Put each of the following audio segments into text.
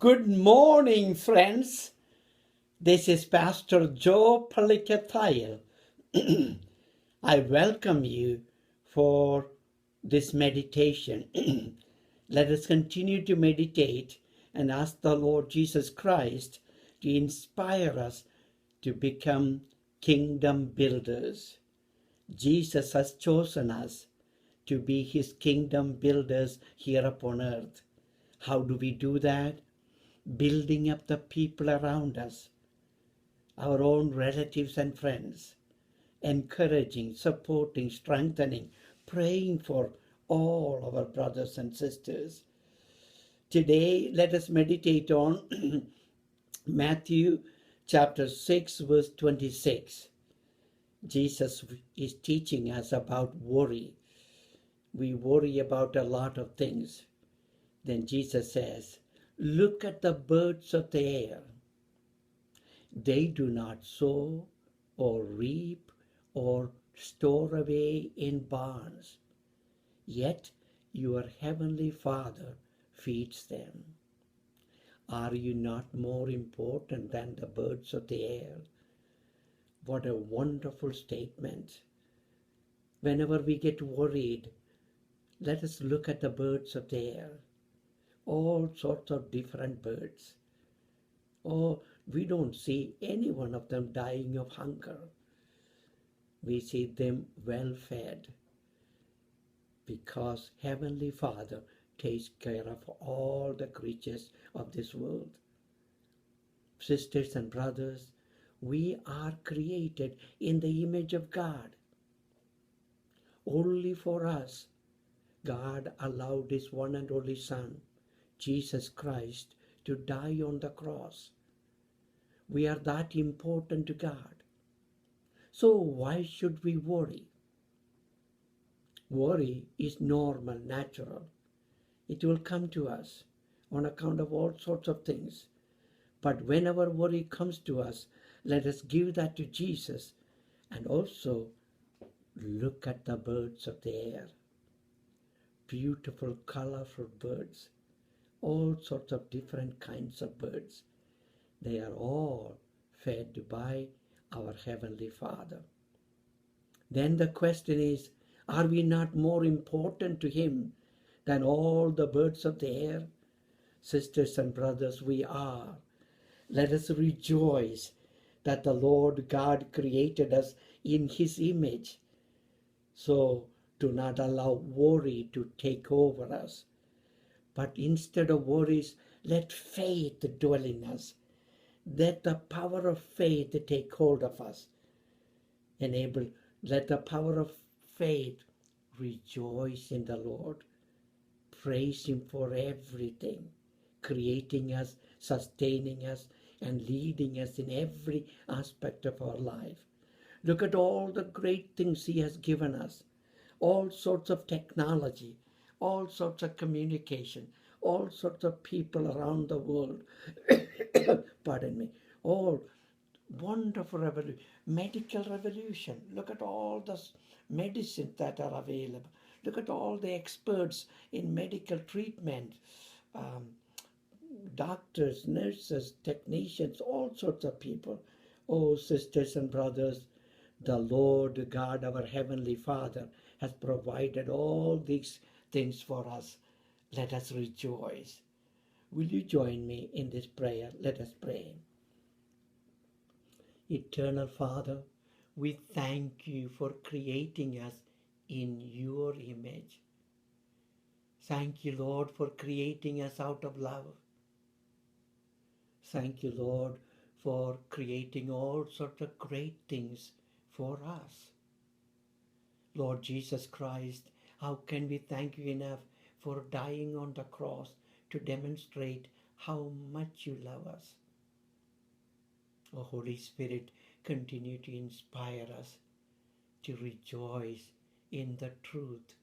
Good morning, friends. This is Pastor Joe Palikatayil. I welcome you for this meditation. Let us continue to meditate and ask the Lord Jesus Christ to inspire us to become kingdom builders. Jesus has chosen us to be his kingdom builders here upon earth. How do we do that? Building up the people around us, our own relatives and friends, encouraging, supporting, strengthening, praying for all our brothers and sisters. Today, let us meditate on Matthew chapter 6, verse 26. Jesus is teaching us about worry. We worry about a lot of things. Then Jesus says, "Look at the birds of the air. They do not sow or reap or store away in barns, yet your heavenly Father feeds them. Are you not more important than the birds of the air?" What a wonderful statement. Whenever we get worried, let us look at the birds of the air. All sorts of different birds. Oh, we don't see any one of them dying of hunger. We see them well fed because Heavenly Father takes care of all the creatures of this world. Sisters and brothers, we are created in the image of God. Only for us, God allowed his one and only Son, Jesus Christ, to die on the cross. We are that important to God. So why should we worry? Worry is normal, natural. It will come to us on account of all sorts of things. But whenever worry comes to us, let us give that to Jesus and also look at the birds of the air. Beautiful, colorful birds. All sorts of different kinds of birds. They are all fed by our Heavenly Father. Then the question is, are we not more important to him than all the birds of the air? Sisters and brothers, we are. Let us rejoice that the Lord God created us in his image. So do not allow worry to take over us. But instead of worries, let faith dwell in us. Let the power of faith take hold of us. Let the power of faith rejoice in the Lord. Praise him for everything, creating us, sustaining us, and leading us in every aspect of our life. Look at all the great things he has given us. All sorts of technology, all sorts of communication, all sorts of people around the world. Pardon me. All wonderful revolution, medical revolution. Look at all the medicines that are available. Look at all the experts in medical treatment, doctors, nurses, technicians, all sorts of people. Oh, sisters and brothers, the Lord God, our Heavenly Father, has provided all these things for us. Let us rejoice. Will you join me in this prayer? Let us pray. Eternal Father, we thank you for creating us in your image. Thank you, Lord, for creating us out of love. Thank you, Lord, for creating all sorts of great things for us. Lord Jesus Christ, how can we thank you enough for dying on the cross to demonstrate how much you love us? Oh, Holy Spirit, continue to inspire us to rejoice in the truth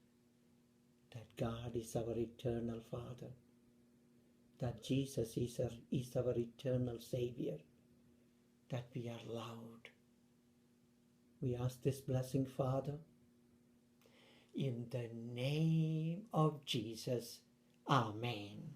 that God is our eternal Father, that Jesus is our eternal Savior, that we are loved. We ask this blessing, Father, in the name of Jesus. Amen.